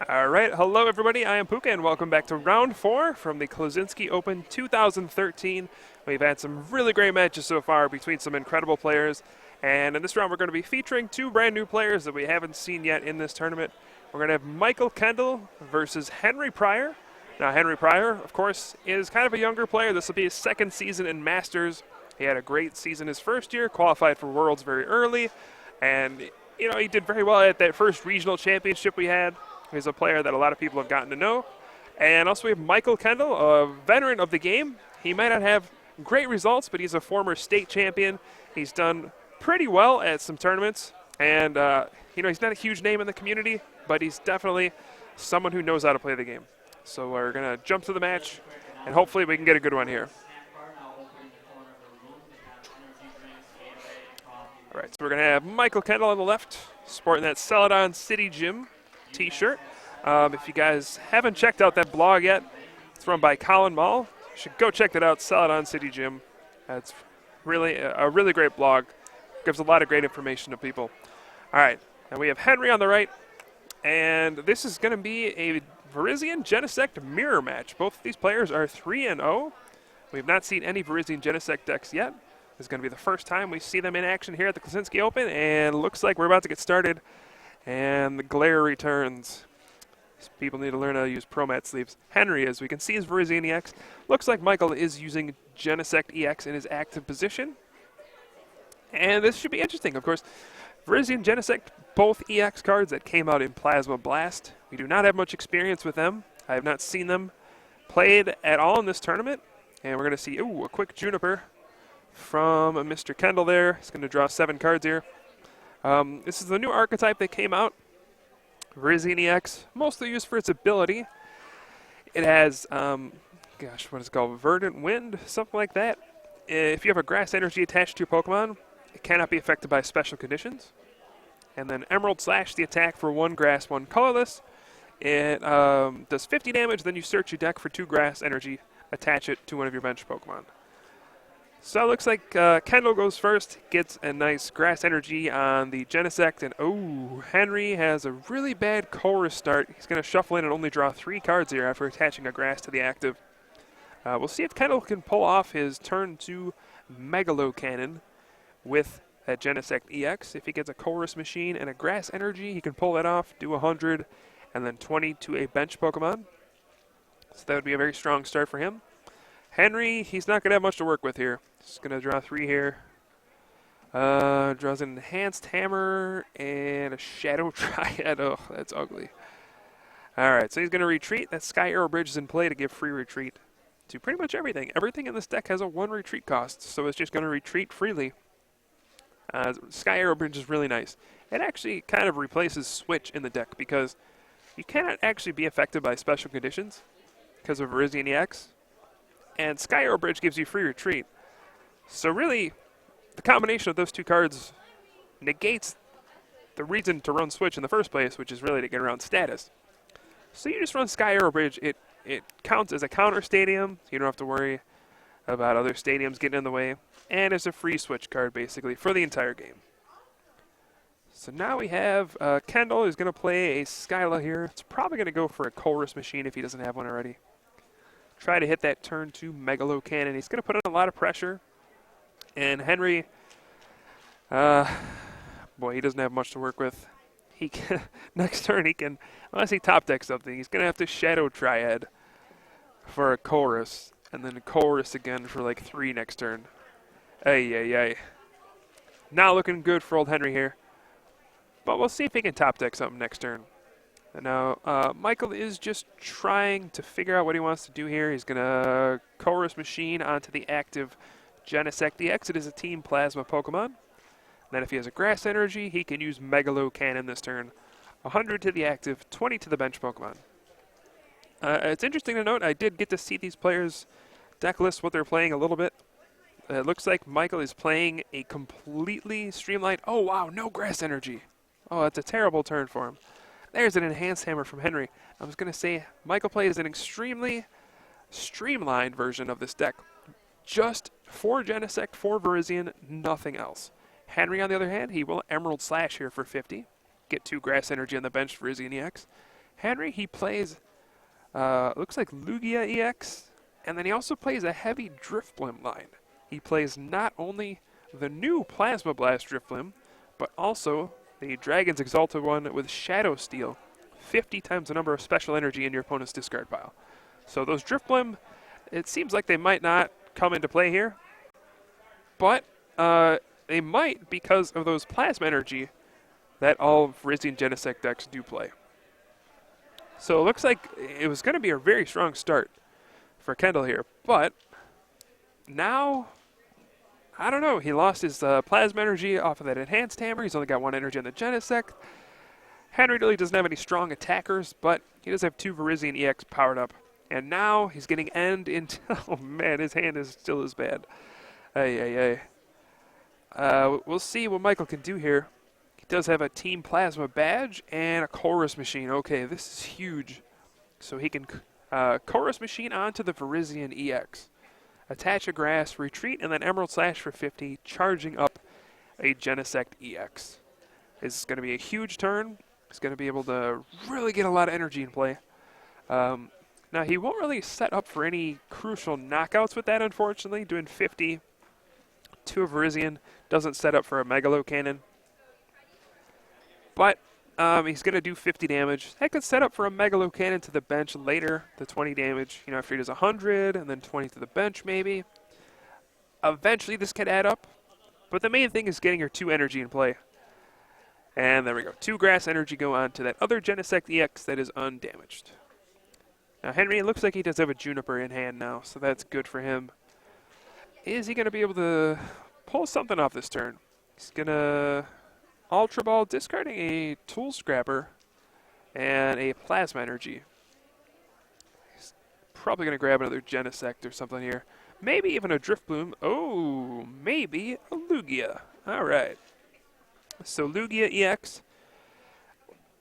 All right, hello everybody. I am Pooka, and welcome back to round 4 from the Klaczynski Open 2013. We've had some really great matches so far between some incredible players, and in this round we're going to be featuring two brand new players that we haven't seen yet in this tournament. We're going to have Michael Kendle versus Henry Prior. Now, Henry Prior, of course, is kind of a younger player. This will be his second season in Masters. He had a great season his first year, qualified for Worlds very early, and he did very well at that first regional championship we had. He's a player that a lot of people have gotten to know. And also we have Michael Kendle, a veteran of the game. He might not have great results, but he's a former state champion. He's done pretty well at some tournaments. And, he's not a huge name in the community, but he's definitely someone who knows how to play the game. So we're going to jump to the match, and hopefully we can get a good one here. All right, so we're going to have Michael Kendle on the left, sporting that Celadon City Gym t-shirt. If you guys haven't checked out that blog yet, it's run by Colin Mall. You should go check that out, Celadon City Gym. It's really a really great blog. Gives a lot of great information to people. All right, and we have Henry on the right, and this is going to be a Virizion Genesect mirror match. Both of these players are 3-0. We've not seen any Virizion Genesect decks yet. This is going to be the first time we see them in action here at the Klaczynski Open, and looks like we're about to get started. And the glare returns. People need to learn how to use Pro Mat sleeves. Henry, as we can see, is Virizion EX. Looks like Michael is using Genesect EX in his active position. And this should be interesting. Of course, Virizion Genesect, both EX cards that came out in Plasma Blast. We do not have much experience with them. I have not seen them played at all in this tournament. And we're going to see, a quick Juniper from Mr. Kendle there. He's going to draw 7 cards here. This is the new archetype that came out, Virizion EX, mostly used for its ability. It has, what is it called, Verdant Wind, something like that. If you have a grass energy attached to your Pokemon, it cannot be affected by special conditions. And then Emerald Slash, the attack for 1 grass, 1 colorless. It does 50 damage, then you search your deck for 2 grass energy, attach it to one of your bench Pokemon. So it looks like Kendle goes first, gets a nice grass energy on the Genesect, and Henry has a really bad chorus start. He's going to shuffle in and only draw 3 cards here after attaching a grass to the active. We'll see if Kendle can pull off his turn 2 Megalo Cannon with that Genesect EX. If he gets a chorus machine and a grass energy, he can pull that off, do 100, and then 20 to a bench Pokemon. So that would be a very strong start for him. Henry, he's not going to have much to work with here. He's going to draw 3 here. Draws an Enhanced Hammer and a Shadow Triad. Oh, that's ugly. All right, so he's going to retreat. That Sky Arrow Bridge is in play to give free retreat to pretty much everything. Everything in this deck has a 1 retreat cost, so it's just going to retreat freely. Sky Arrow Bridge is really nice. It actually kind of replaces Switch in the deck because you cannot actually be affected by special conditions because of Virizion EX. And Sky Arrow Bridge gives you free retreat. So really, the combination of those 2 cards negates the reason to run Switch in the first place, which is really to get around status. So you just run Sky Arrow Bridge. It counts as a counter stadium. So you don't have to worry about other stadiums getting in the way. And it's a free Switch card, basically, for the entire game. So now we have Kendle, who's going to play a Skyla here. It's probably going to go for a Chorus Machine if he doesn't have one already. Try to hit that turn 2 Megalo Cannon. He's going to put on a lot of pressure. And Henry, he doesn't have much to work with. He can, next turn, unless he top decks something, he's going to have to Shadow Triad for a Chorus. And then a Chorus again for like 3 next turn. Ay. Not looking good for old Henry here. But we'll see if he can top deck something next turn. And now, Michael is just trying to figure out what he wants to do here. He's going to Chorus Machine onto the active Genesect EX. It is a Team Plasma Pokemon. And then if he has a Grass Energy, he can use Megalo Cannon this turn. 100 to the active, 20 to the bench Pokemon. It's interesting to note, I did get to see these players' deck list, what they're playing a little bit. It looks like Michael is playing a completely streamlined... Oh, wow, no Grass Energy. Oh, that's a terrible turn for him. There's an Enhanced Hammer from Henry. I was going to say, Michael plays an extremely streamlined version of this deck. Just 4 Genesect, 4 Virizion, nothing else. Henry, on the other hand, he will Emerald Slash here for 50. Get 2 Grass Energy on the bench for Virizion EX. Henry, he plays, looks like Lugia EX, and then he also plays a heavy Drifblim line. He plays not only the new Plasma Blast Drifblim, but also the Dragon's Exalted one with Shadow Steel, 50 times the number of special energy in your opponent's discard pile. So those Drifblim, it seems like they might not come into play here, but they might because of those Plasma energy that all Virizion Genesect decks do play. So it looks like it was going to be a very strong start for Kendle here, but now, I don't know, he lost his Plasma energy off of that Enhanced Hammer. He's only got 1 energy on the Genesect. Henry really doesn't have any strong attackers, but he does have 2 Virizion EX powered up. And now he's getting end into, oh man, his hand is still as bad. We'll see what Michael can do here. He does have a Team Plasma badge and a Chorus Machine. Okay, this is huge. So he can Chorus Machine onto the Virizion EX. Attach a Grass, retreat, and then Emerald Slash for 50, charging up a Genesect EX. This is going to be a huge turn. He's going to be able to really get a lot of energy in play. Now, he won't really set up for any crucial knockouts with that, unfortunately. Doing 50 to a Virizion doesn't set up for a Megalo Cannon. But he's going to do 50 damage. That could set up for a Megalo Cannon to the bench later, the 20 damage. You know, after he does 100, and then 20 to the bench, maybe. Eventually, this could add up. But the main thing is getting your 2 energy in play. And there we go. 2 grass energy go on to that other Genesect EX that is undamaged. Now, Henry, it looks like he does have a Juniper in hand now, so that's good for him. Is he going to be able to pull something off this turn? He's going to Ultra Ball, discarding a Tool Scrapper and a Plasma Energy. He's probably going to grab another Genesect or something here. Maybe even a Drifblim. Oh, maybe a Lugia. All right. So Lugia EX.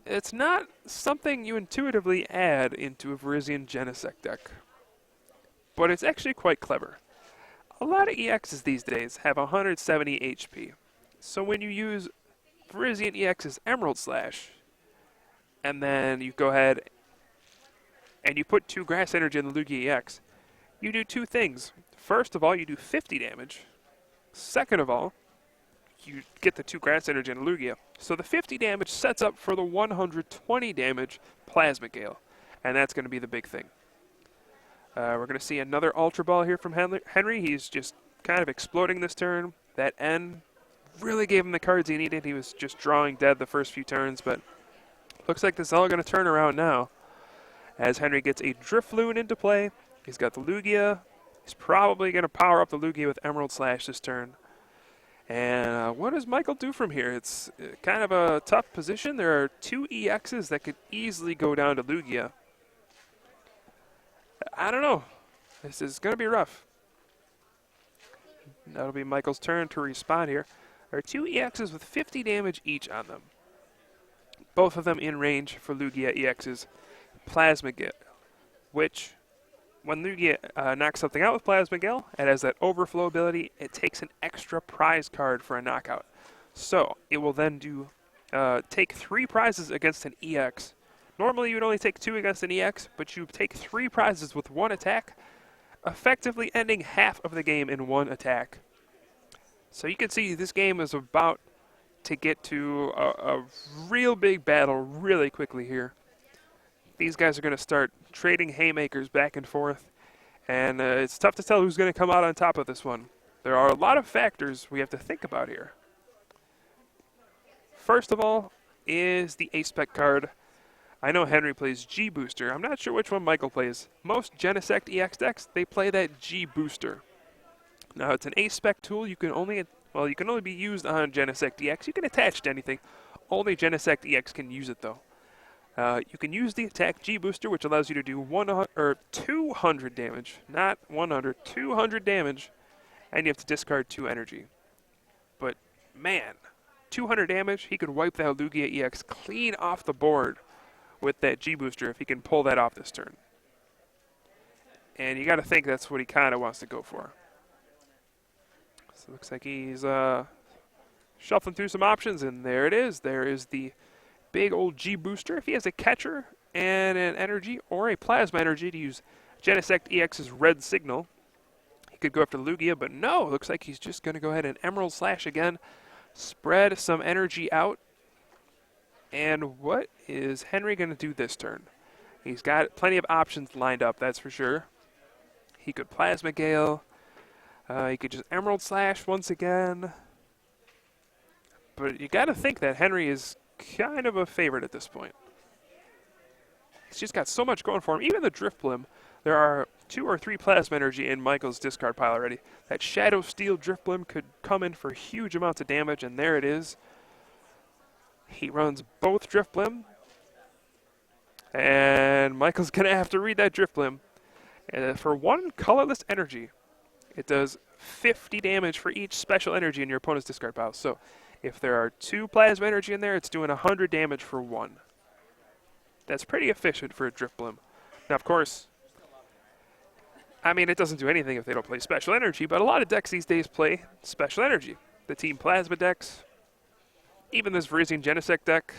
It's not something you intuitively add into a Virizion Genesect deck, but it's actually quite clever. A lot of EXs these days have 170 HP, so when you use Virizion EX's Emerald Slash, and then you go ahead and you put 2 grass energy in the Lugia EX, you do 2 things. First of all, you do 50 damage. Second of all, you get the 2 grass energy in Lugia. So the 50 damage sets up for the 120 damage Plasma Gale. And that's going to be the big thing. We're going to see another Ultra Ball here from Henry. He's just kind of exploding this turn. That N really gave him the cards he needed. He was just drawing dead the first few turns. But looks like this is all going to turn around now. As Henry gets a Drifloon into play. He's got the Lugia. He's probably going to power up the Lugia with Emerald Slash this turn. And what does Michael do from here? It's kind of a tough position. There are 2 EXs that could easily go down to Lugia. I don't know. This is going to be rough. That'll be Michael's turn to respond here. There are 2 EXs with 50 damage each on them. Both of them in range for Lugia EX's Plasma Gale, which, when Lugia knocks something out with Plasma Gale, it has that overflow ability. It takes an extra prize card for a knockout. So it will then do take 3 prizes against an EX. Normally you would only take 2 against an EX, but you take 3 prizes with 1 attack, effectively ending half of the game in 1 attack. So you can see this game is about to get to a real big battle really quickly here. These guys are going to start trading haymakers back and forth, and it's tough to tell who's going to come out on top of this one. There are a lot of factors we have to think about here. First of all is the A-Spec card. I know Henry plays G-Booster. I'm not sure which one Michael plays. Most Genesect EX decks, they play that G-Booster. Now, it's an A-Spec tool. You can only be used on Genesect EX. You can attach to anything. Only Genesect EX can use it, though. You can use the attack G-Booster, which allows you to do 200 damage. Not 100, 200 damage. And you have to discard 2 energy. But, man, 200 damage, he could wipe that Lugia EX clean off the board with that G-Booster if he can pull that off this turn. And you got to think that's what he kind of wants to go for. So it looks like he's shuffling through some options, and there it is. There is the big old G-Booster. If he has a catcher, and an energy or a plasma energy to use Genesect EX's red signal. He could go after Lugia, but no, looks like he's just going to go ahead and Emerald Slash again, spread some energy out. And what is Henry going to do this turn? He's got plenty of options lined up, that's for sure. He could Plasma Gale. He could just Emerald Slash once again. But you got to think that Henry is kind of a favorite at this point. He's just got so much going for him. Even the Drifblim, there are 2 or 3 Plasma Energy in Michael's discard pile already. That Shadow Steel Drifblim could come in for huge amounts of damage, and there it is. He runs both Drifblim. And Michael's going to have to read that Drifblim. For 1 colorless energy, it does 50 damage for each special energy in your opponent's discard pile. So if there are 2 plasma energy in there, it's doing 100 damage for 1. That's pretty efficient for a Drifblim. Now, of course, I mean, it doesn't do anything if they don't play special energy, but a lot of decks these days play special energy. The Team Plasma decks, even this Virizion Genesect deck.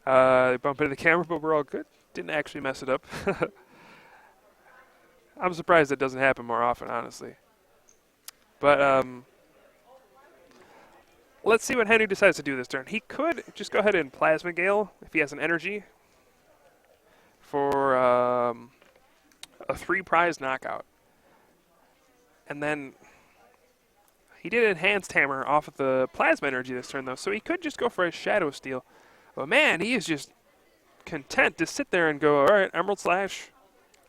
They bump into the camera, but we're all good. Didn't actually mess it up. I'm surprised it doesn't happen more often, honestly. But let's see what Henry decides to do this turn. He could just go ahead and Plasma Gale if he has an energy for a 3-prize knockout. And then he did Enhanced Hammer off of the Plasma Energy this turn, though, so he could just go for a Shadow Steel. But man, he is just content to sit there and go, all right, Emerald Slash.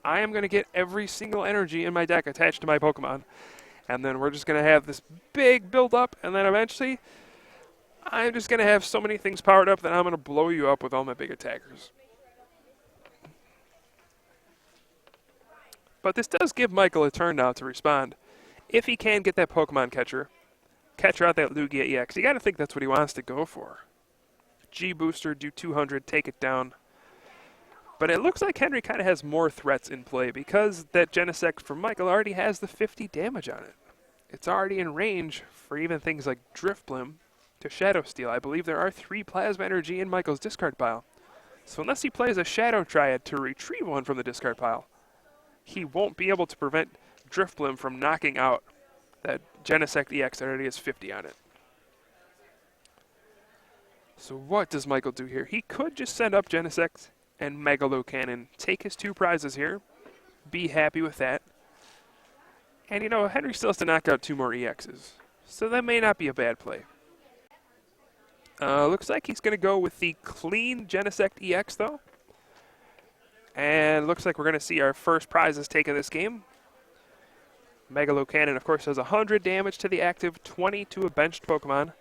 I am going to get every single energy in my deck attached to my Pokemon. And then we're just going to have this big build-up, and then eventually I'm just going to have so many things powered up that I'm going to blow you up with all my big attackers. But this does give Michael a turn now to respond. If he can get that Pokemon catcher out that Lugia EX, you got to think that's what he wants to go for. G-Booster, do 200, take it down. But it looks like Henry kind of has more threats in play because that Genesect from Michael already has the 50 damage on it. It's already in range for even things like Drifblim to Shadow Steel. I believe there are 3 Plasma Energy in Michael's discard pile. So unless he plays a Shadow Triad to retrieve one from the discard pile, he won't be able to prevent Drifblim from knocking out that Genesect EX that already has 50 on it. So what does Michael do here? He could just send up Genesect and Megalo Cannon, take his 2 prizes here, be happy with that. And you know, Henry still has to knock out 2 more EXs, so that may not be a bad play. Looks like he's going to go with the clean Genesect EX though. And looks like we're going to see our first prizes taken this game. Megalo Cannon, of course, does 100 damage to the active, 20 to a benched Pokemon.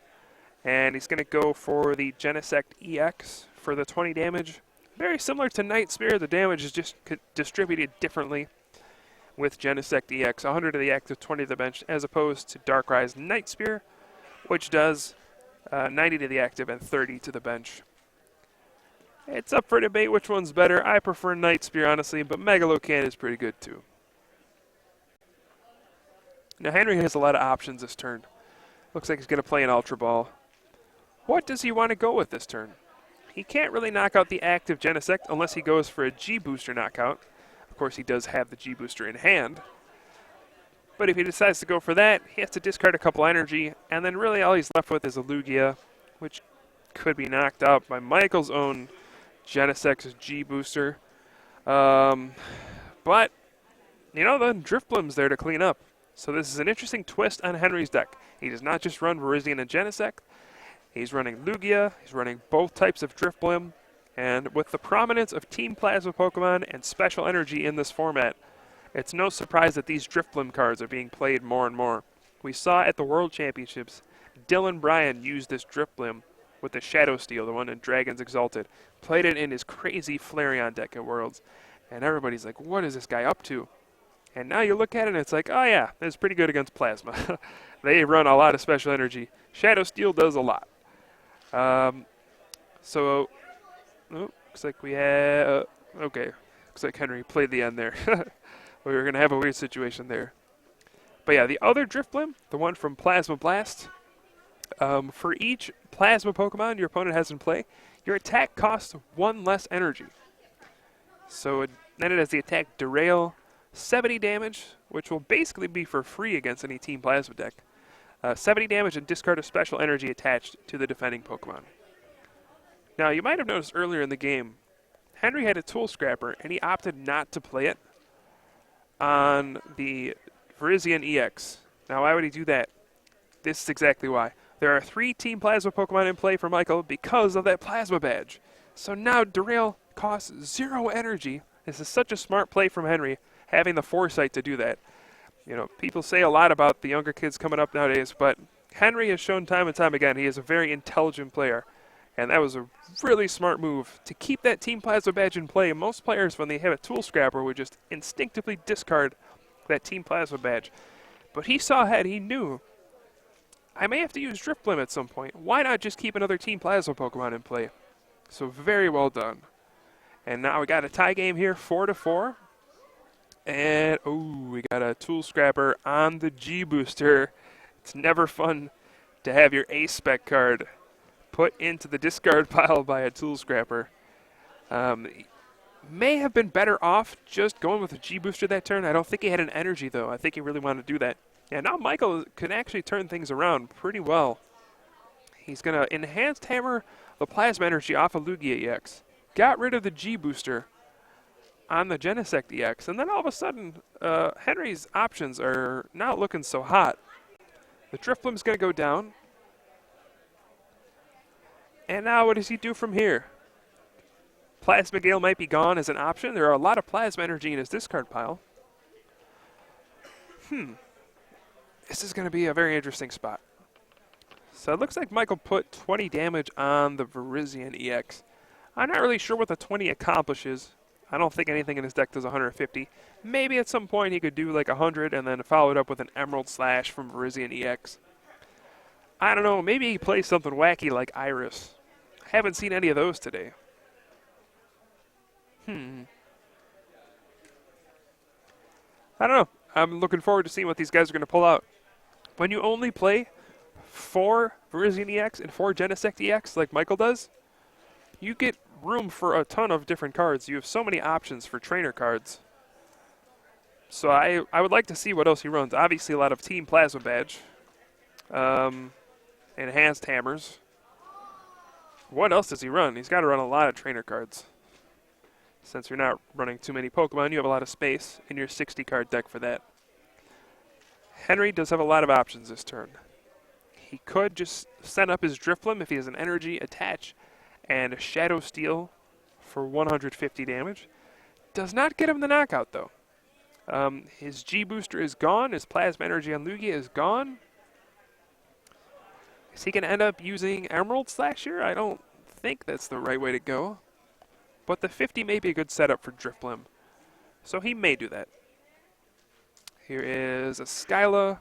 And he's going to go for the Genesect EX for the 20 damage. Very similar to Night Spear, the damage is just distributed differently with Genesect EX. 100 to the active, 20 to the bench, as opposed to Darkrai's Night Spear, which does 90 to the active and 30 to the bench. It's up for debate which one's better. I prefer Night Spear, honestly, but Megalo Cannon is pretty good too. Now Henry has a lot of options this turn. Looks like he's going to play an Ultra Ball. What does he want to go with this turn? He can't really knock out the active Genesect unless he goes for a G-Booster knockout. Of course, he does have the G-Booster in hand. But if he decides to go for that, he has to discard a couple energy, and then really all he's left with is a Lugia, which could be knocked out by Michael's own Genesect's G-Booster. But, you know, the Drifblim's there to clean up. So this is an interesting twist on Henry's deck. He does not just run Virizion and Genesect. He's running Lugia, he's running both types of Drifblim, and with the prominence of Team Plasma Pokemon and Special Energy in this format, it's no surprise that these Drifblim cards are being played more and more. We saw at the World Championships, Dylan Bryan used this Drifblim with the Shadow Steel, the one in Dragons Exalted, played it in his crazy Flareon deck at Worlds, and everybody's like, what is this guy up to? And now you look at it and it's like, oh yeah, it's pretty good against Plasma. They run a lot of Special Energy. Shadow Steel does a lot. Looks like we have, okay, looks like Henry played the end there. We were going to have a weird situation there. But yeah, the other Drifblim, the one from Plasma Blast, For each plasma Pokemon your opponent has in play, your attack costs 1 less energy. So then it has the attack Derail, 70 damage, which will basically be for free against any Team Plasma deck. 70 damage and discard a special energy attached to the defending Pokemon. Now, you might have noticed earlier in the game, Henry had a Tool Scrapper, and he opted not to play it on the Virizion EX. Now, why would he do that? This is exactly why. There are 3 Team Plasma Pokemon in play for Michael because of that Plasma badge. So now Derail costs 0 energy. This is such a smart play from Henry, having the foresight to do that. You know, people say a lot about the younger kids coming up nowadays, but Henry has shown time and time again he is a very intelligent player. And that was a really smart move to keep that Team Plasma badge in play. Most players, when they have a Tool Scrapper, would just instinctively discard that Team Plasma badge. But he saw ahead. He knew, I may have to use Drifblim at some point. Why not just keep another Team Plasma Pokemon in play? So very well done. And now we got a tie game here, 4-4. And, oh, we got a Tool Scrapper on the G-Booster. It's never fun to have your A-Spec card put into the discard pile by a Tool Scrapper. May have been better off just going with a G-Booster that turn. I don't think he had an energy, though. I think he really wanted to do that. Yeah, now Michael can actually turn things around pretty well. He's going to Enhanced Hammer the Plasma Energy off of Lugia EX. Got rid of the G-Booster on the Genesect EX. And then all of a sudden, Henry's options are not looking so hot. The Drifblim's going to go down. And now what does he do from here? Plasma Gale might be gone as an option. There are a lot of Plasma Energy in his discard pile. This is going to be a very interesting spot. So it looks like Michael put 20 damage on the Virizion EX. I'm not really sure what the 20 accomplishes. I don't think anything in his deck does 150. Maybe at some point he could do like 100 and then follow it up with an Emerald Slash from Virizion EX. I don't know, maybe he plays something wacky like Iris. Haven't seen any of those today. I don't know. I'm looking forward to seeing what these guys are going to pull out. When you only play 4 Virizion EX and 4 Genesect EX like Michael does, you get room for a ton of different cards. You have so many options for trainer cards. So I would like to see what else he runs. Obviously a lot of Team Plasma Badge. Enhanced Hammers. What else does he run? He's got to run a lot of trainer cards. Since you're not running too many Pokemon, you have a lot of space in your 60-card deck for that. Henry does have a lot of options this turn. He could just send up his Drifblim if he has an energy, attach, and a Shadow Steel for 150 damage. Does not get him the knockout, though. His G-Booster is gone. His Plasma Energy on Lugia is gone. Is he going to end up using Emerald Slash here? I don't think that's the right way to go. But the 50 may be a good setup for Drifblim. So he may do that. Here is a Skyla.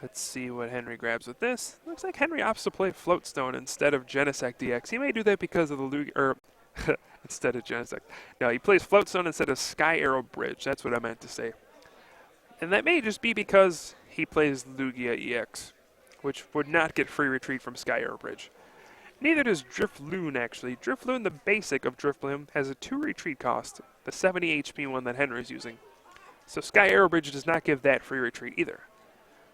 Let's see what Henry grabs with this. Looks like Henry opts to play Floatstone instead of Genesect DX. He may do that because of the Lugia, instead of Genesect. No, he plays Floatstone instead of Sky Arrow Bridge. That's what I meant to say. And that may just be because he plays Lugia EX, which would not get free retreat from Sky Arrow Bridge. Neither does Drifloon, actually. Drifloon, the basic of Drifblim, has a 2 retreat cost, the 70 HP one that Henry is using. So Sky Arrow Bridge does not give that free retreat either.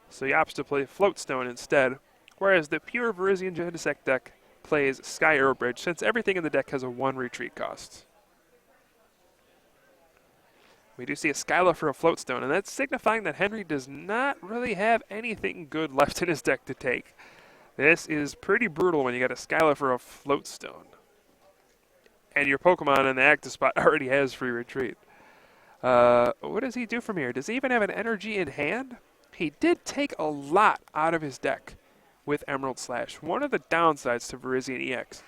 So he opts to play Floatstone instead, whereas the pure Virizion Genesect deck plays Sky Arrow Bridge, since everything in the deck has a 1 retreat cost. We do see a Skyla for a Floatstone, and that's signifying that Henry does not really have anything good left in his deck to take. This is pretty brutal when you got a Skyla for a Floatstone. And your Pokemon in the active spot already has free retreat. What does he do from here? Does he even have an energy in hand? He did take a lot out of his deck with Emerald Slash. One of the downsides to Virizion EX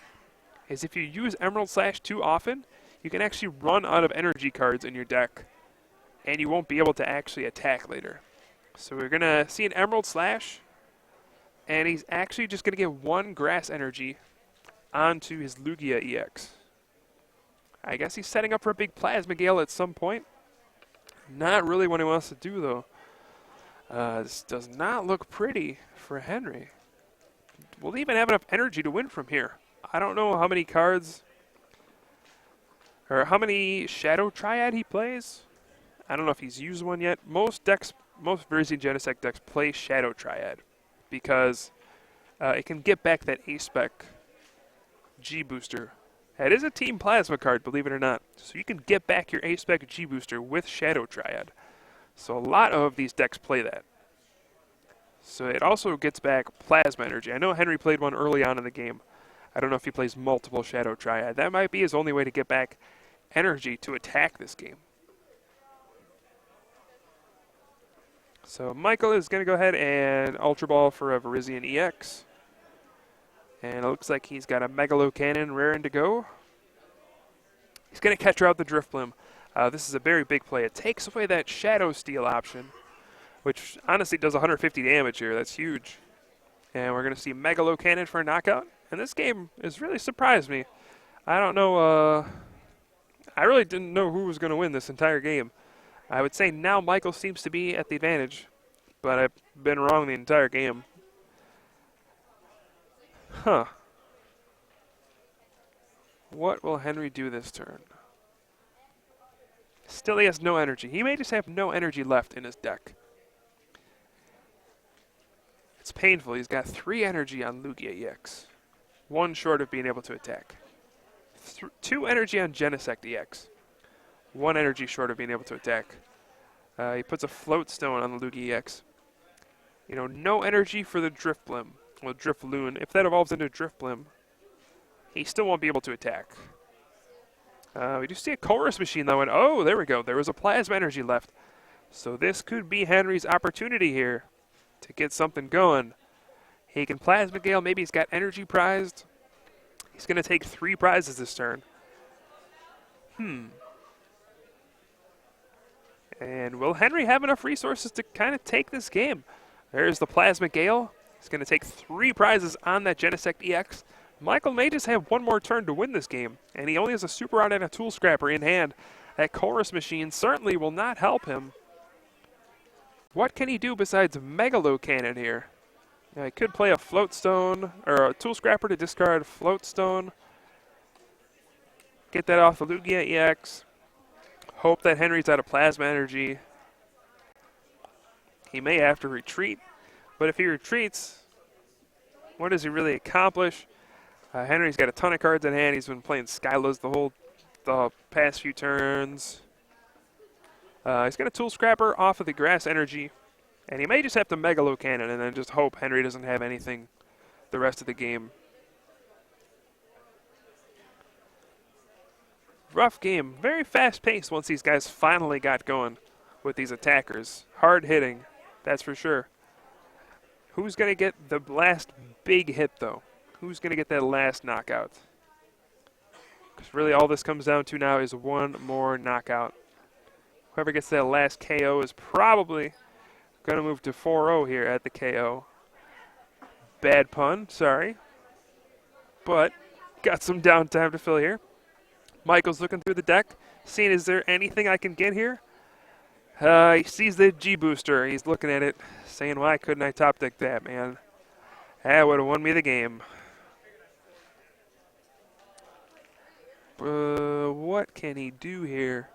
is if you use Emerald Slash too often, you can actually run out of energy cards in your deck, and you won't be able to actually attack later. So we're going to see an Emerald Slash, and he's actually just going to get 1 Grass Energy onto his Lugia EX. I guess he's setting up for a big Plasma Gale at some point. Not really what he wants to do, though. This does not look pretty for Henry. will even have enough energy to win from here. I don't know how many cards or how many Shadow Triad he plays. I don't know if he's used one yet. Most Virizion Genesect decks play Shadow Triad because it can get back that A-Spec G-Booster. That is a Team Plasma card, believe it or not. So you can get back your A-Spec G-Booster with Shadow Triad. So a lot of these decks play that. So it also gets back Plasma Energy. I know Henry played one early on in the game. I don't know if he plays multiple Shadow Triad. That might be his only way to get back energy to attack this game. So Michael is going to go ahead and Ultra Ball for a Virizion EX. And it looks like he's got a Megalo Cannon raring to go. He's going to catch her out the Driftblim. This is a very big play. It takes away that Shadow Steel option, which honestly does 150 damage here. That's huge. And we're going to see Megalo Cannon for a knockout. And this game has really surprised me. I don't know. I really didn't know who was going to win this entire game. I would say now Michael seems to be at the advantage, but I've been wrong the entire game. Huh. What will Henry do this turn? Still he has no energy. He may just have no energy left in his deck. It's painful. He's got 3 energy on Lugia EX. 1 short of being able to attack. 2 energy on Genesect EX. 1 energy short of being able to attack. He puts a Float Stone on the Lugia EX. You know, no energy for the Driftblim. Well, Driftloon. If that evolves into Driftblim, he still won't be able to attack. We do see a Chorus Machine, though, and oh, there we go. There was a Plasma Energy left. So this could be Henry's opportunity here to get something going. He can Plasma Gale. Maybe he's got energy prized. He's going to take 3 prizes this turn. And will Henry have enough resources to kind of take this game? There's the Plasma Gale. He's going to take 3 prizes on that Genesect EX. Michael may just have 1 more turn to win this game, and he only has a Super Rod and a Tool Scrapper in hand. That Chorus Machine certainly will not help him. What can he do besides Megalo Cannon here? Now, he could play a Float Stone, or a Tool Scrapper to discard Float Stone. Get that off the Lugia EX. Hope that Henry's out of Plasma Energy. He may have to retreat, but if he retreats, what does he really accomplish? Henry's got a ton of cards in hand. He's been playing Skylas the past few turns. He's got a Tool Scrapper off of the Grass Energy, and he may just have to Megalo Cannon and then just hope Henry doesn't have anything the rest of the game. Rough game. Very fast-paced once these guys finally got going with these attackers. Hard hitting, that's for sure. Who's going to get the last big hit, though? Who's going to get that last knockout? Because really all this comes down to now is 1 more knockout. Whoever gets that last KO is probably going to move to 4-0 here at the KO. Bad pun, sorry. But got some downtime to fill here. Michael's looking through the deck, seeing is there anything I can get here? He sees the G-Booster. He's looking at it, saying, why couldn't I top deck that, man? That would have won me the game. What can he do here?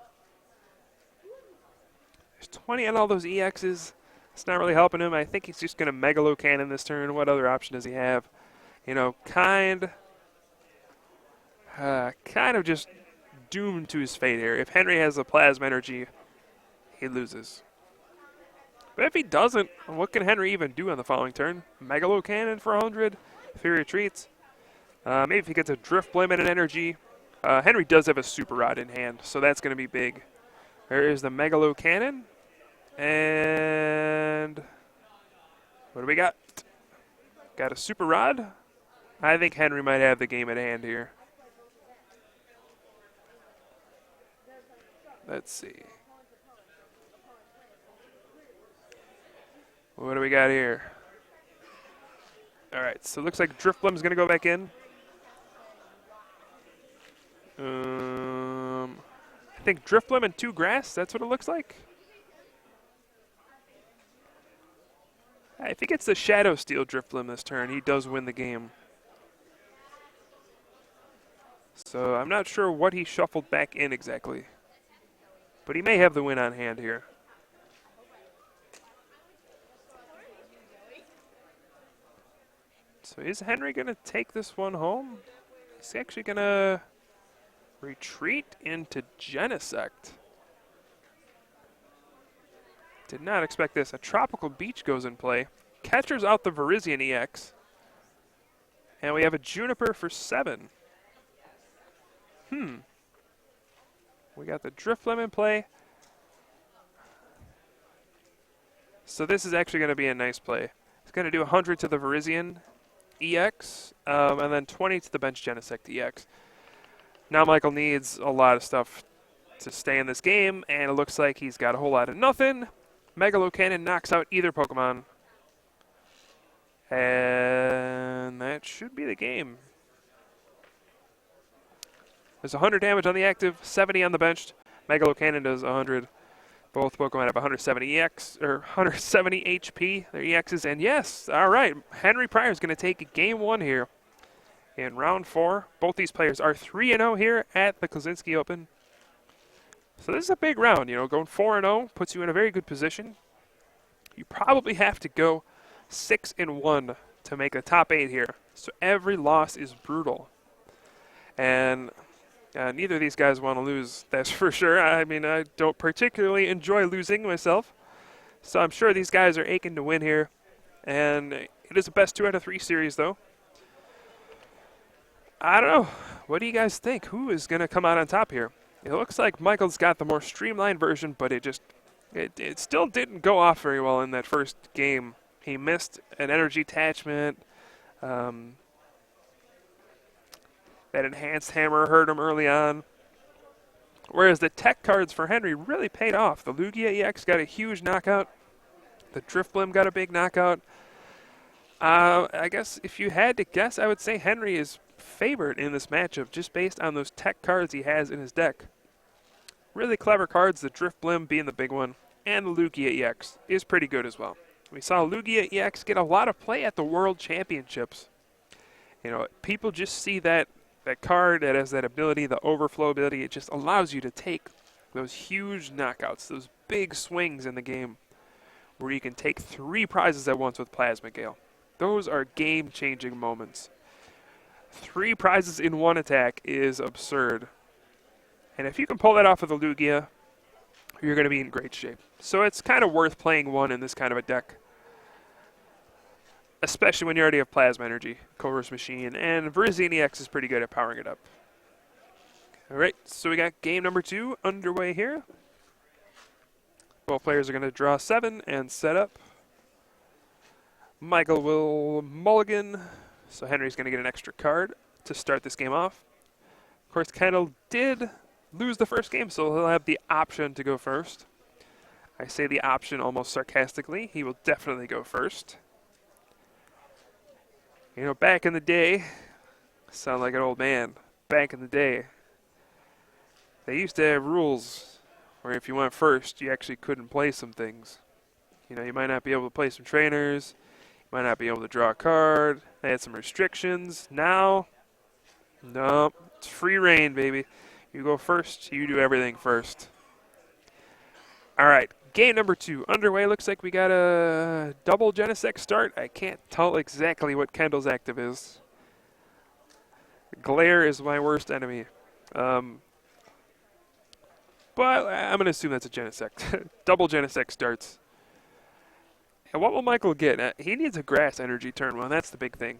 There's 20 on all those EXs. It's not really helping him. I think he's just going to Megalo Cannon this turn. What other option does he have? You know, kind of just doomed to his fate here. If Henry has the Plasma Energy, he loses. But if he doesn't, what can Henry even do on the following turn? Megalo Cannon for 100 if he retreats. Maybe if he gets a Driftblim and an energy. Henry does have a Super Rod in hand, so that's going to be big. There is the Megalo Cannon. And what do we got? Got a Super Rod. I think Henry might have the game at hand here. Let's see. What do we got here? All right, so it looks like Driftblim's going to go back in. I think Driftblim and 2 grass, that's what it looks like. If he gets the Shadow Steel Drifblim this turn, he does win the game. So I'm not sure what he shuffled back in exactly. But he may have the win on hand here. So is Henry going to take this one home? He's actually going to retreat into Genesect. Did not expect this. A Tropical Beach goes in play. Catcher's out the Virizion EX. And we have a Juniper for 7. We got the Drifblim in play. So this is actually going to be a nice play. It's going to do 100 to the Virizion EX, and then 20 to the Bench Genesect EX. Now Michael needs a lot of stuff to stay in this game, and it looks like he's got a whole lot of nothing. Megalo Cannon knocks out either Pokemon. And that should be the game. There's 100 damage on the active, 70 on the bench. Megalo Cannon does 100. Both Pokemon have 170 EX, or 170 HP, their EXs. And yes, all right, Henry Prior is going to take game 1 here in round 4. Both these players are 3-0 here at the Klaczynski Open. So this is a big round, you know, going 4-0 puts you in a very good position. You probably have to go 6-1 to make the top 8 here. So every loss is brutal. And neither of these guys want to lose, that's for sure. I mean, I don't particularly enjoy losing myself. So I'm sure these guys are aching to win here. And it is a best 2 out of 3 series, though. I don't know. What do you guys think? Who is going to come out on top here? It looks like Michael's got the more streamlined version, but it still didn't go off very well in that first game. He missed an energy attachment. That enhanced hammer hurt him early on. Whereas the tech cards for Henry really paid off. The Lugia EX got a huge knockout. The Drifblim got a big knockout. I guess if you had to guess, I would say Henry is favored in this matchup just based on those tech cards he has in his deck. Really clever cards, the Drifblim being the big one, and the Lugia EX is pretty good as well. We saw Lugia EX get a lot of play at the World Championships. You know, people just see that card that has that ability, the overflow ability. It just allows you to take those huge knockouts, those big swings in the game where you can take 3 prizes at once with Plasma Gale. Those are game-changing moments. 3 prizes in 1 attack is absurd. And if you can pull that off with the Lugia, you're going to be in great shape. So it's kind of worth playing 1 in this kind of a deck. Especially when you already have Plasma Energy, Colress Machine, and Virizion EX is pretty good at powering it up. Alright, so we got game number 2 underway here. Both players are going to draw 7 and set up. Michael will mulligan, so Henry's going to get an extra card to start this game off. Of course, Kendall did lose the first game, so he'll have the option to go first. I say the option almost sarcastically. He will definitely go first. You know, back in the day, sound like an old man, back in the day, they used to have rules where if you went first, you actually couldn't play some things. You know, you might not be able to play some trainers, you might not be able to draw a card, they had some restrictions. Now, no, it's free reign, baby. You go first, you do everything first. All right. Game number 2 underway. Looks like we got a double Genesect start. I can't tell exactly what Kendall's active is. Glare is my worst enemy. But I'm going to assume that's a Genesect. Double Genesect starts. And what will Michael get? He needs a Grass Energy turn 1. That's the big thing.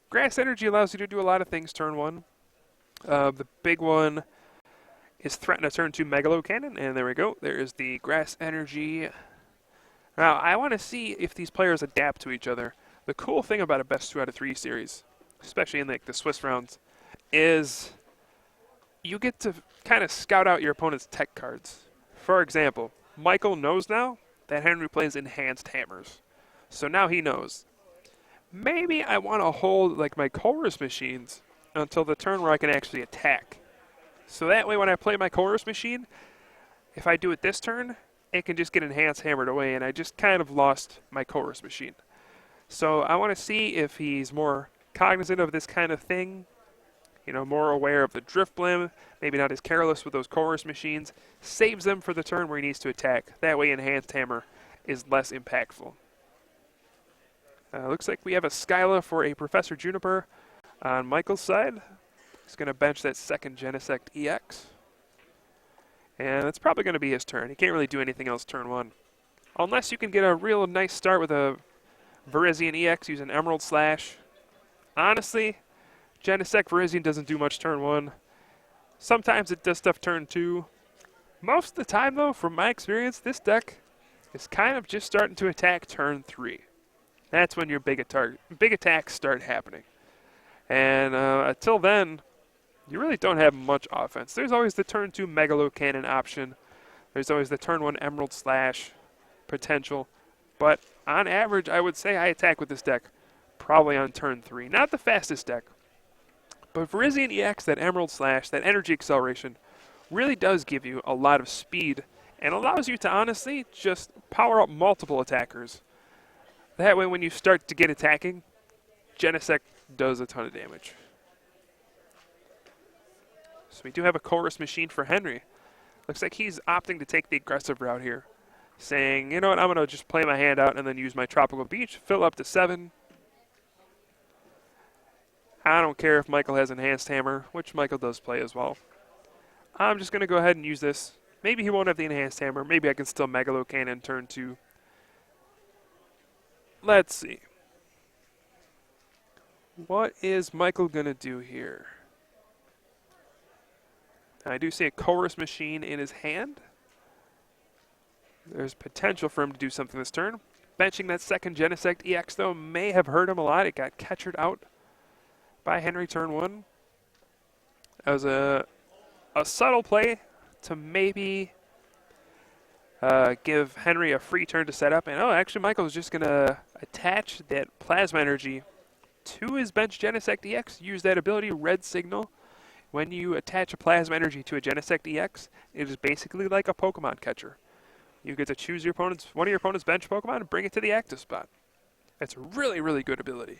Grass Energy allows you to do a lot of things turn 1. The big one is threaten a turn 2 Megalo Cannon, and there we go. There is the Grass Energy. Now, I want to see if these players adapt to each other. The cool thing about a best 2 out of 3 series, especially in the Swiss rounds, is you get to kind of scout out your opponent's tech cards. For example, Michael knows now that Henry plays enhanced hammers. So now he knows. Maybe I want to hold like my Colress machines until the turn where I can actually attack. So that way when I play my Colress machine, if I do it this turn, it can just get enhanced hammered away, and I just kind of lost my chorus machine. So I want to see if he's more cognizant of this kind of thing, you know, more aware of the drift blim, maybe not as careless with those chorus machines, saves them for the turn where he needs to attack. That way enhanced hammer is less impactful. Looks like we have a Skyla for a Professor Juniper on Michael's side. He's going to bench that second Genesect EX. And that's probably going to be his turn. He can't really do anything else turn one. Unless you can get a real nice start with a Virizion EX using Emerald Slash. Honestly, Genesect Virizion doesn't do much turn one. Sometimes it does stuff turn two. Most of the time, though, from my experience, this deck is kind of just starting to attack turn three. That's when your big attacks start happening. And until then, you really don't have much offense. There's always the turn 2 Megalo Cannon option. There's always the turn 1 Emerald Slash potential. But on average, I would say I attack with this deck probably on turn 3. Not the fastest deck, but Virizion EX, that Emerald Slash, that energy acceleration, really does give you a lot of speed and allows you to honestly just power up multiple attackers. That way when you start to get attacking, Genesect does a ton of damage. So we do have a chorus machine for Henry. Looks like he's opting to take the aggressive route here, saying, you know what, I'm going to just play my hand out and then use my Tropical Beach, fill up to 7. I don't care if Michael has Enhanced Hammer, which Michael does play as well. I'm just going to go ahead and use this. Maybe he won't have the Enhanced Hammer. Maybe I can still Megalo Cannon turn 2. Let's see. What is Michael going to do here? I do see a chorus machine in his hand. There's potential for him to do something this turn. Benching that second Genesect EX, though, may have hurt him a lot. It got catchered out by Henry turn 1. That was a subtle play to maybe give Henry a free turn to set up. And, oh, actually, Michael's just going to attach that Plasma Energy to his bench Genesect EX. Use that ability, Red Signal. When you attach a Plasma Energy to a Genesect EX, it is basically like a Pokemon catcher. You get to choose one of your opponent's bench Pokemon and bring it to the active spot. It's a really, really good ability.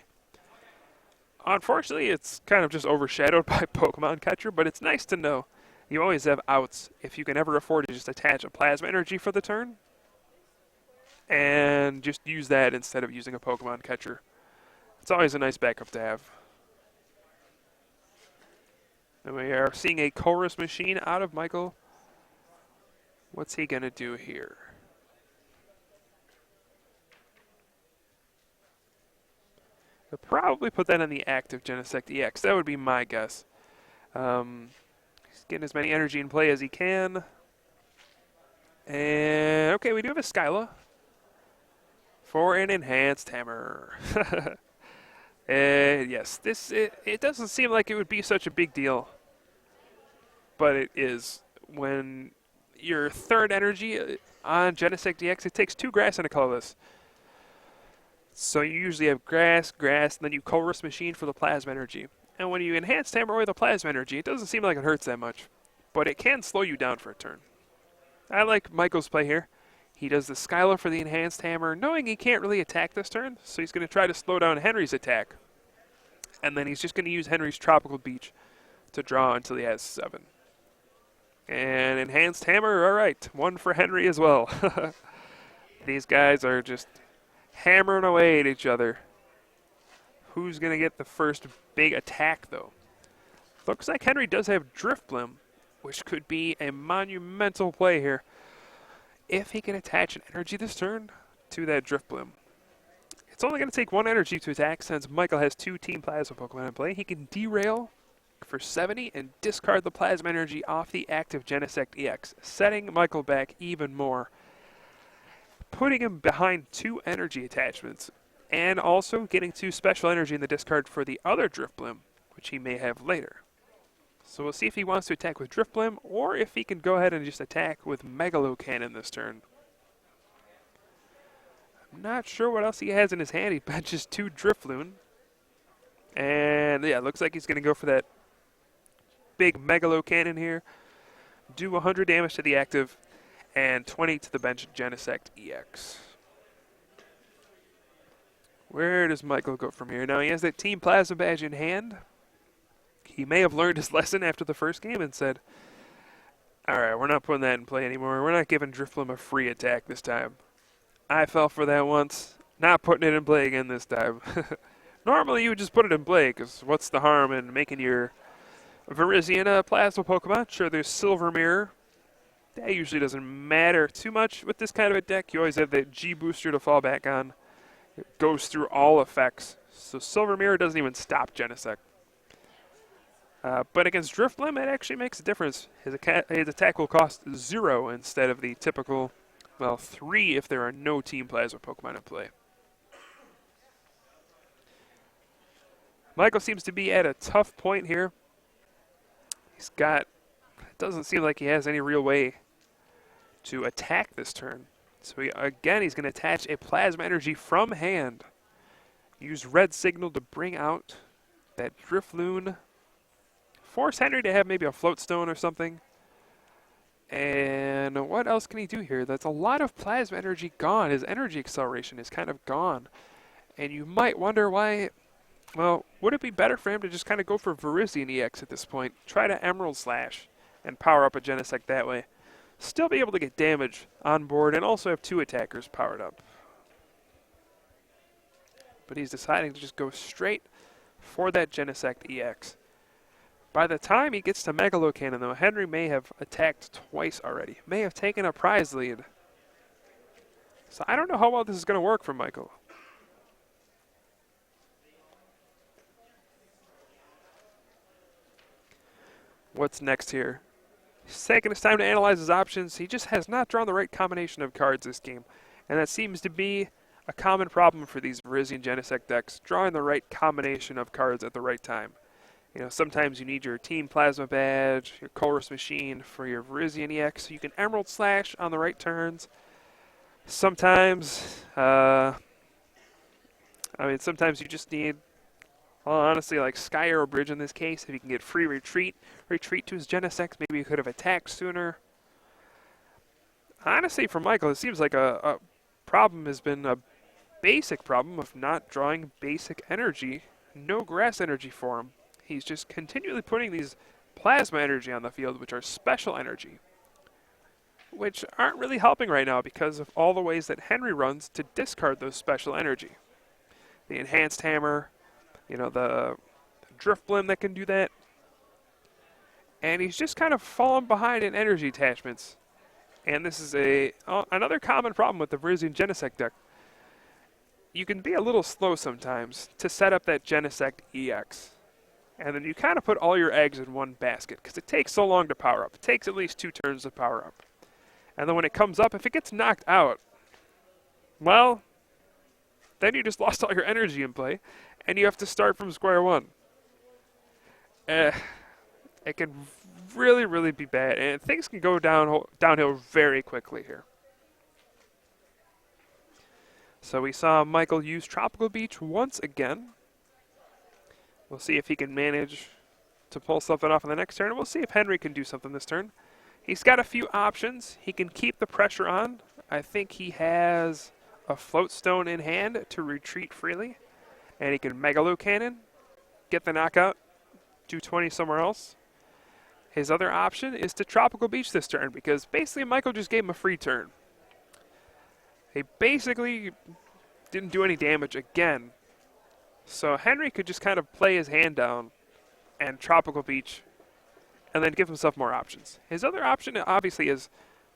Unfortunately, it's kind of just overshadowed by Pokemon catcher, but it's nice to know you always have outs if you can ever afford to just attach a Plasma Energy for the turn and just use that instead of using a Pokemon catcher. It's always a nice backup to have. And we are seeing a chorus machine out of Michael. What's he going to do here? He'll probably put that on the active Genesect EX. That would be my guess. He's getting as many energy in play as he can. And, okay, we do have a Skyla for an Enhanced Hammer. Yes, it doesn't seem like it would be such a big deal, but it is. When your third energy on Genesect EX, it takes 2 grass and a colorless. So you usually have grass, and then you chorus machine for the Plasma Energy. And when you Enhanced Hammer away the Plasma Energy, it doesn't seem like it hurts that much, but it can slow you down for a turn. I like Michael's play here. He does the Skyla for the Enhanced Hammer, knowing he can't really attack this turn, so he's going to try to slow down Henry's attack. And then he's just going to use Henry's Tropical Beach to draw until he has 7. And Enhanced Hammer, all right, 1 for Henry as well. These guys are just hammering away at each other. Who's going to get the first big attack, though? Looks like Henry does have Drift Blim, which could be a monumental play here. If he can attach an energy this turn to that Drift Blim. It's only going to take 1 energy to attack since Michael has 2 Team Plasma Pokemon in play. He can derail for 70 and discard the Plasma Energy off the active Genesect EX, setting Michael back even more, putting him behind 2 energy attachments, and also getting 2 special energy in the discard for the other Drift Blim, which he may have later. So we'll see if he wants to attack with Drift Blim, or if he can go ahead and just attack with Megalo Cannon this turn. I'm not sure what else he has in his hand. He benches 2 Drifloon. And yeah, looks like he's going to go for that big Megalo Cannon here. Do 100 damage to the active. And 20 to the bench, Genesect EX. Where does Michael go from here? Now he has that Team Plasma badge in hand. He may have learned his lesson after the first game and said, all right, we're not putting that in play anymore. We're not giving Drifblim a free attack this time. I fell for that once. Not putting it in play again this time. Normally you would just put it in play, because what's the harm in making your Virizion Plasma Pokemon? Sure, there's Silver Mirror. That usually doesn't matter too much with this kind of a deck. You always have that G booster to fall back on. It goes through all effects. So Silver Mirror doesn't even stop Genesect. But against Drifblim, it actually makes a difference. His attack will cost 0 instead of the typical, well, 3 if there are no Team Plasma Pokemon in play. Michael seems to be at a tough point here. He's got, it doesn't seem like he has any real way to attack this turn. So again, he's going to attach a Plasma Energy from hand. Use Red Signal to bring out that Drifloon. Force Henry to have maybe a Float Stone or something. And what else can he do here? That's a lot of Plasma Energy gone. His Energy Acceleration is kind of gone. And you might wonder why. Well, would it be better for him to just kind of go for Virizion EX at this point? Try to Emerald Slash and power up a Genesect that way. Still be able to get damage on board and also have 2 attackers powered up. But he's deciding to just go straight for that Genesect EX. By the time he gets to Megalocannon, though, Henry may have attacked twice already. May have taken a prize lead. So I don't know how well this is going to work for Michael. What's next here? He's taking his time to analyze his options. He just has not drawn the right combination of cards this game. And that seems to be a common problem for these Virizion Genesect decks, drawing the right combination of cards at the right time. You know, sometimes you need your Team Plasma badge, your Colress Machine for your Virizion EX, so you can Emerald Slash on the right turns. Sometimes, sometimes you just need, well, honestly, like Sky Arrow Bridge in this case. If you can get free retreat to his Genesect, maybe he could have attacked sooner. Honestly, for Michael, it seems like a problem has been a basic problem of not drawing basic energy. No grass energy for him. He's just continually putting these Plasma Energy on the field, which are special energy, which aren't really helping right now because of all the ways that Henry runs to discard those special energy. The Enhanced Hammer, you know, the Drifblim that can do that. And he's just kind of fallen behind in energy attachments. And this is another common problem with the Virizion Genesect deck. You can be a little slow sometimes to set up that Genesect EX. And then you kind of put all your eggs in one basket because it takes so long to power up. It takes at least 2 turns to power up. And then when it comes up, if it gets knocked out, well, then you just lost all your energy in play, and you have to start from square one. It can really, really be bad, and things can go downhill very quickly here. So we saw Michael use Tropical Beach once again. We'll see if he can manage to pull something off in the next turn, and we'll see if Henry can do something this turn. He's got a few options. He can keep the pressure on. I think he has a Float Stone in hand to retreat freely. And he can Megalocannon, get the knockout, do 20 somewhere else. His other option is to Tropical Beach this turn, because basically Michael just gave him a free turn. He basically didn't do any damage again. So Henry could just kind of play his hand down and Tropical Beach and then give himself more options. His other option obviously is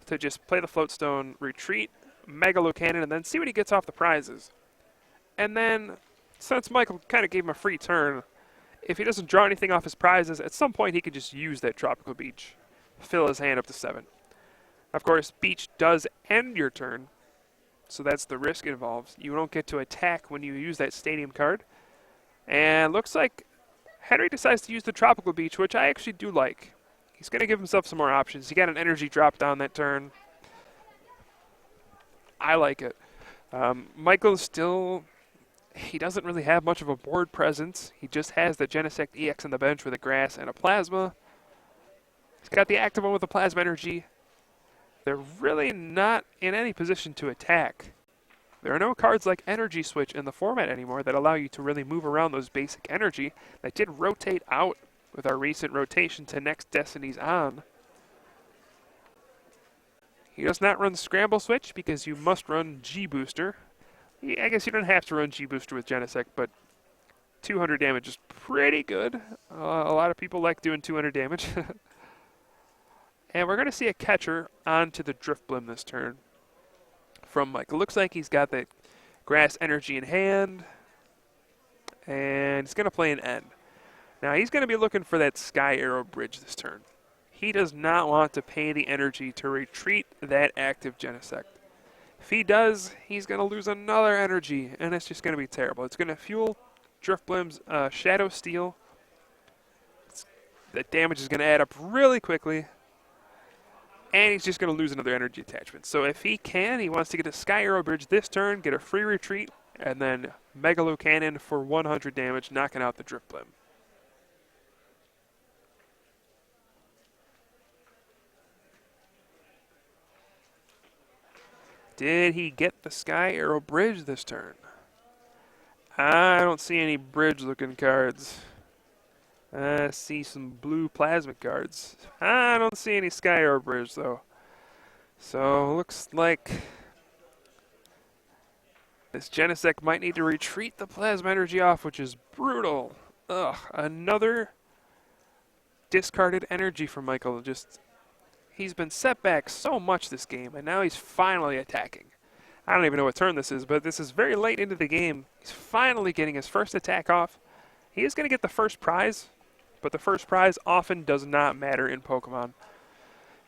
to just play the Float Stone, retreat, Megalocannon, and then see what he gets off the prizes. And then, since Michael kind of gave him a free turn, if he doesn't draw anything off his prizes, at some point he could just use that Tropical Beach, fill his hand up to 7. Of course, Beach does end your turn, so that's the risk involved. You don't get to attack when you use that Stadium card. And looks like Henry decides to use the Tropical Beach, which I actually do like. He's going to give himself some more options. He got an energy drop down that turn. I like it. Michael still, he doesn't really have much of a board presence. He just has the Genesect EX on the bench with a grass and a plasma. He's got the active one with the Plasma Energy. they're really not in any position to attack. There are no cards like Energy Switch in the format anymore that allow you to really move around those basic energy that did rotate out with our recent rotation to next Destiny's On. He does not run Scramble Switch because you must run G-Booster. I guess you don't have to run G-Booster with Genesect, but 200 damage is pretty good. A lot of people like doing 200 damage. And we're going to see a catcher onto the Drifblim this turn from Michael. Looks like he's got the Grass Energy in hand, and he's going to play an N. Now he's going to be looking for that Sky Arrow Bridge this turn. He does not want to pay the energy to retreat that active Genesect. If he does, he's going to lose another energy, and it's just going to be terrible. It's going to fuel Drifblim's Shadow Steel. The damage is going to add up really quickly, and he's just going to lose another energy attachment. So if he can, he wants to get a Sky Arrow Bridge this turn, get a free retreat, and then Megalo Cannon for 100 damage, knocking out the Drifblim. Did he get the Sky Arrow Bridge this turn? I don't see any bridge-looking cards. I see some blue plasma cards. I don't see any Sky Arrow Bridge, though. So, looks like this Genesect might need to retreat the plasma energy off, which is brutal. Ugh, another discarded energy from Michael. He's been set back so much this game, and now he's finally attacking. I don't even know what turn this is, but this is very late into the game. He's finally getting his first attack off. He is going to get the first prize, but the first prize often does not matter in Pokemon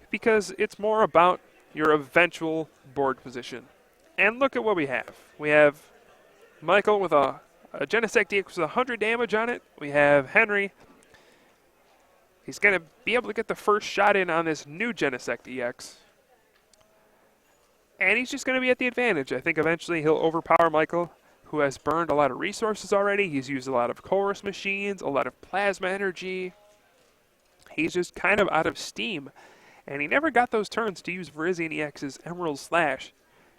because it's more about your eventual board position. And look at what we have. We have Michael with a Genesect EX with 100 damage on it. We have Henry. He's going to be able to get the first shot in on this new Genesect EX. And he's just going to be at the advantage. I think eventually he'll overpower Michael, who has burned a lot of resources already. He's used a lot of Chorus machines, a lot of plasma energy. He's just kind of out of steam. And he never got those turns to use Virizion EX's Emerald Slash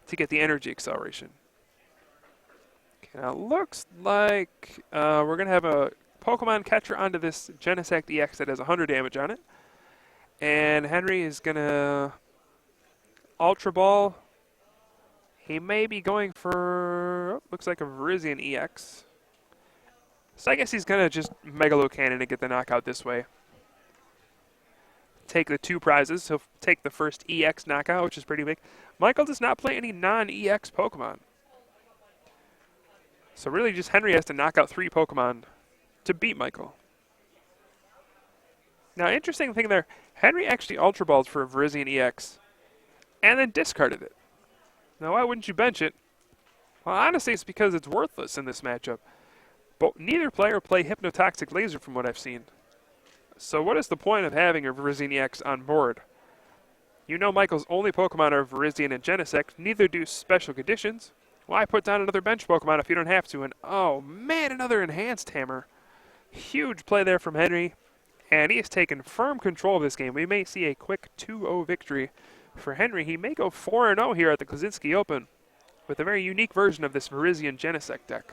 to get the energy acceleration. Okay, now it looks like we're going to have a Pokemon catcher onto this Genesect EX that has 100 damage on it. And Henry is going to Ultra Ball. He may be going for, looks like a Virizion EX. So I guess he's going to just Megalo Cannon and get the knockout this way. Take the two prizes. He'll take the first EX knockout, which is pretty big. Michael does not play any non-EX Pokemon. So really just Henry has to knock out 3 Pokemon to beat Michael. Now, interesting thing there, Henry actually Ultra Balled for a Virizion EX and then discarded it. Now, why wouldn't you bench it? Well, honestly, it's because it's worthless in this matchup. But neither player play Hypnotoxic Laser from what I've seen. So what is the point of having a Virizion EX on board? You know Michael's only Pokemon are Virizion and Genesect. Neither do Special Conditions. Why put down another bench Pokemon if you don't have to? And oh man, another Enhanced Hammer. Huge play there from Henry. And he has taken firm control of this game. We may see a quick 2-0 victory for Henry. He may go 4-0 here at the Klaczynski Open with a very unique version of this Virizion Genesect deck.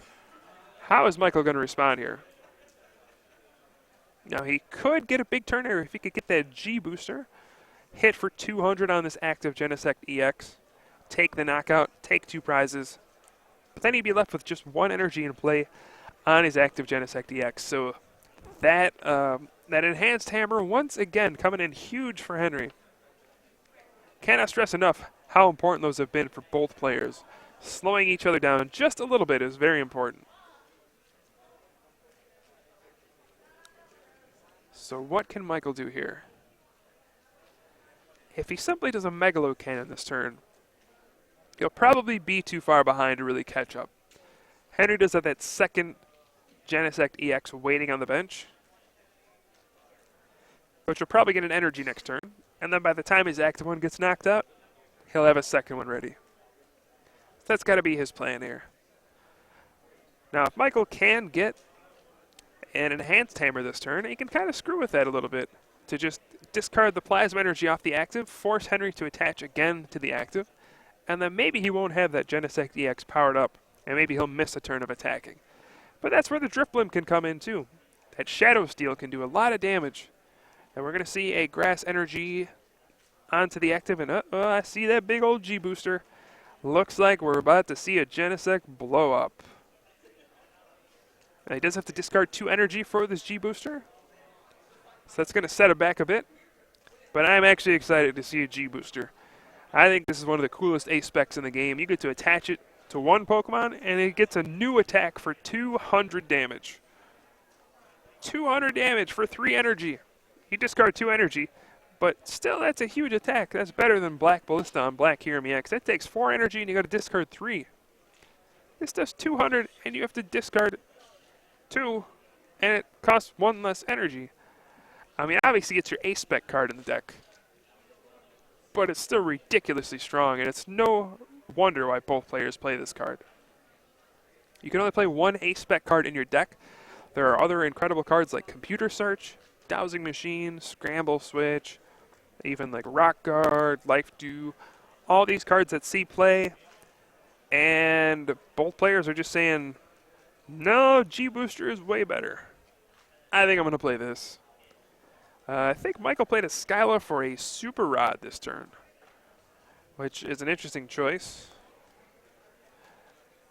How is Michael going to respond here? Now, he could get a big turn here if he could get that G-Booster. Hit for 200 on this active Genesect EX. Take the knockout, take 2 prizes. But then he'd be left with just 1 energy in play on his active Genesect EX. So that Enhanced Hammer, once again, coming in huge for Henry. Cannot stress enough how important those have been for both players. Slowing each other down just a little bit is very important. So what can Michael do here? If he simply does a Megalo Cannon this turn, he'll probably be too far behind to really catch up. Henry does have that second Genesect EX waiting on the bench, which will probably get an energy next turn. And then by the time his active one gets knocked out, he'll have a second one ready. So that's got to be his plan here. Now, if Michael can get an Enhanced Hammer this turn, he can kind of screw with that a little bit. to just discard the plasma energy off the active, force Henry to attach again to the active, and then maybe he won't have that Genesect EX powered up, and maybe he'll miss a turn of attacking. But that's where the Drifblim can come in too. That Shadow Steel can do a lot of damage. And we're going to see a Grass Energy onto the active, and I see that big old G-Booster. Looks like we're about to see a Genesect blow up. Now he does have to discard 2 energy for this G-Booster, so that's going to set it back a bit. But I'm actually excited to see a G-Booster. I think this is one of the coolest ace specs in the game. You get to attach it to one Pokemon, and it gets a new attack for 200 damage. 200 damage for 3 energy. You discard 2 energy, but still that's a huge attack. That's better than Black Ballista on Black Hero EX. That takes 4 energy, and you got to discard 3. This does 200, and you have to discard 2, and it costs 1 less energy. I mean, obviously it's your ace spec card in the deck, but it's still ridiculously strong, and it's no wonder why both players play this card. You can only play 1 ace spec card in your deck. There are other incredible cards like Computer Search, Dowsing Machine, Scramble Switch, even like Rock Guard, Life Dew, all these cards that see play, and both players are just saying, no, G-Booster is way better. I think I'm going to play this. I think Michael played a Skyla for a Super Rod this turn, which is an interesting choice.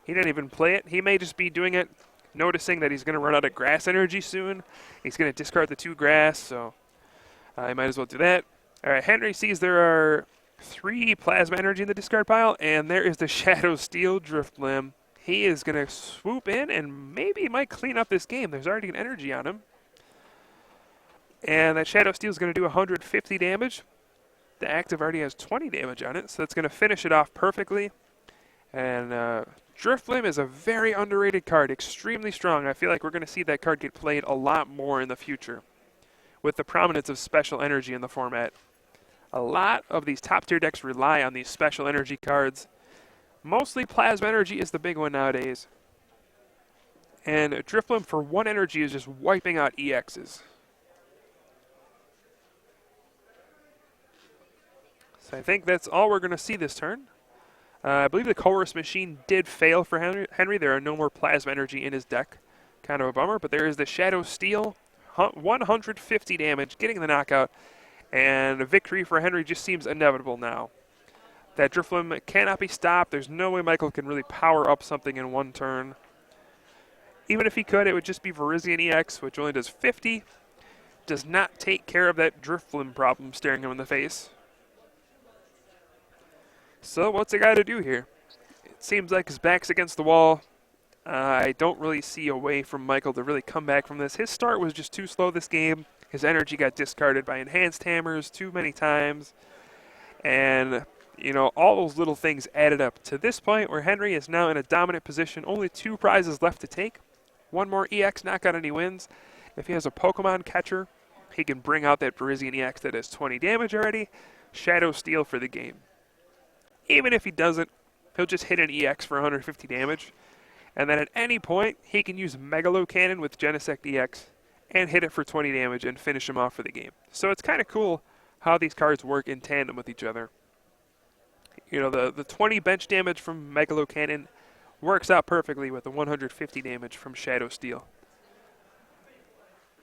He didn't even play it. He may just be doing it, noticing that he's going to run out of grass energy soon. He's going to discard the 2 grass, so I might as well do that. All right, Henry sees there are 3 plasma energy in the discard pile, and there is the Shadow Steel Drifblim. He is going to swoop in, and maybe he might clean up this game. There's already an energy on him. And that Shadow Steel is going to do 150 damage. The active already has 20 damage on it, so that's going to finish it off perfectly. And Drifblim is a very underrated card, extremely strong. I feel like we're going to see that card get played a lot more in the future with the prominence of special energy in the format. A lot of these top tier decks rely on these special energy cards. Mostly Plasma Energy is the big one nowadays. And Drifblim for 1 energy is just wiping out EXs. So I think that's all we're going to see this turn. I believe the Chorus Machine did fail for Henry. There are no more Plasma Energy in his deck. Kind of a bummer, but there is the Shadow Steel. 150 damage, getting the knockout. And a victory for Henry just seems inevitable now. That Drifblim cannot be stopped. There's no way Michael can really power up something in 1 turn. Even if he could, it would just be Virizion EX, which only does 50. Does not take care of that Drifblim problem staring him in the face. So what's he got to do here? It seems like his back's against the wall. I don't really see a way for Michael to really come back from this. His start was just too slow this game. His energy got discarded by Enhanced Hammers too many times. And, you know, all those little things added up to this point where Henry is now in a dominant position. Only 2 prizes left to take. 1 more EX knockout and he wins. If he has a Pokemon catcher, he can bring out that Virizion EX that has 20 damage already. Shadow Steel for the game. Even if he doesn't, he'll just hit an EX for 150 damage. And then at any point, he can use Megalo Cannon with Genesect EX and hit it for 20 damage and finish him off for the game. So it's kind of cool how these cards work in tandem with each other. You know, the 20 bench damage from Megalo Cannon works out perfectly with the 150 damage from Shadow Steel.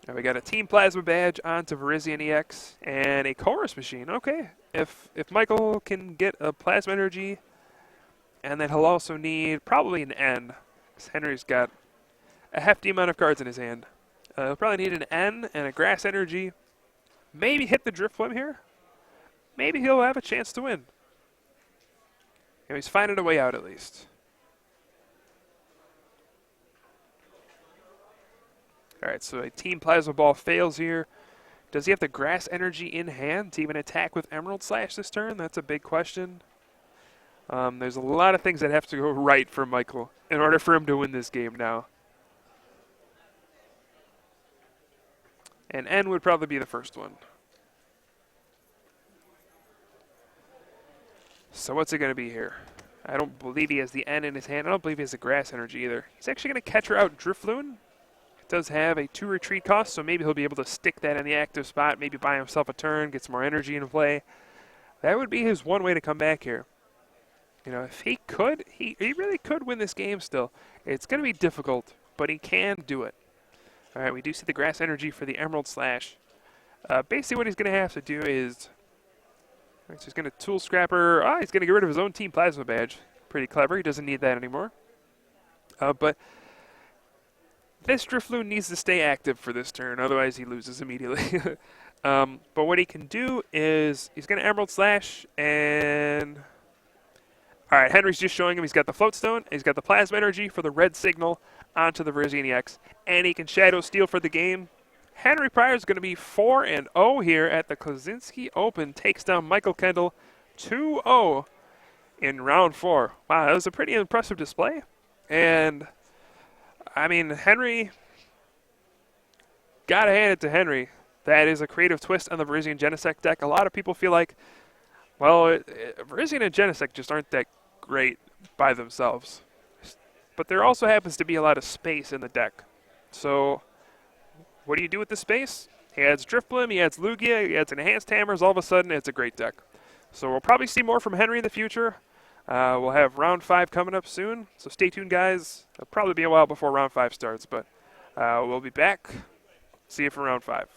Now we got a Team Plasma badge onto Virizion EX and a Chorus Machine. Okay, if Michael can get a Plasma Energy, and then he'll also need probably an N, because Henry's got a hefty amount of cards in his hand. He'll probably need an N and a Grass Energy. Maybe hit the Drifblim here. Maybe he'll have a chance to win. You know, he's finding a way out at least. Alright, so a Team Plasma Ball fails here. Does he have the Grass Energy in hand to even attack with Emerald Slash this turn? That's a big question. There's a lot of things that have to go right for Michael in order for him to win this game now. And N would probably be the first one. So what's it going to be here? I don't believe he has the N in his hand. I don't believe he has the Grass Energy either. He's actually going to catch her out Drifloon. Does have a 2 retreat cost, so maybe he'll be able to stick that in the active spot, maybe buy himself a turn, get some more energy in play. That would be his one way to come back here. You know, if he could, he really could win this game still. It's going to be difficult, but he can do it. All right, we do see the grass energy for the Emerald Slash. Basically what he's going to have to do is, he's going to Tool Scrapper. He's going to get rid of his own Team Plasma badge. Pretty clever. He doesn't need that anymore. But this Drifloon needs to stay active for this turn, otherwise he loses immediately. But what he can do is he's going to Emerald Slash, and all right, Henry's just showing him he's got the Float Stone, he's got the Plasma Energy for the red signal onto the Virizion EX, and he can Shadow Steel for the game. Henry Prior is going to be 4-0 here at the Klaczynski Open, takes down Michael Kendle 2-0 in round 4. Wow, that was a pretty impressive display. And I mean, Henry, gotta hand it to Henry. That is a creative twist on the Virizion Genesect deck. A lot of people feel like, well, Virizion and Genesect just aren't that great by themselves. But there also happens to be a lot of space in the deck. So what do you do with the space? He adds Driftblim, he adds Lugia, he adds Enhanced Hammers. All of a sudden, it's a great deck. So we'll probably see more from Henry in the future. We'll have round 5 coming up soon, so stay tuned, guys. It'll probably be a while before round 5 starts, but we'll be back. See you for round 5.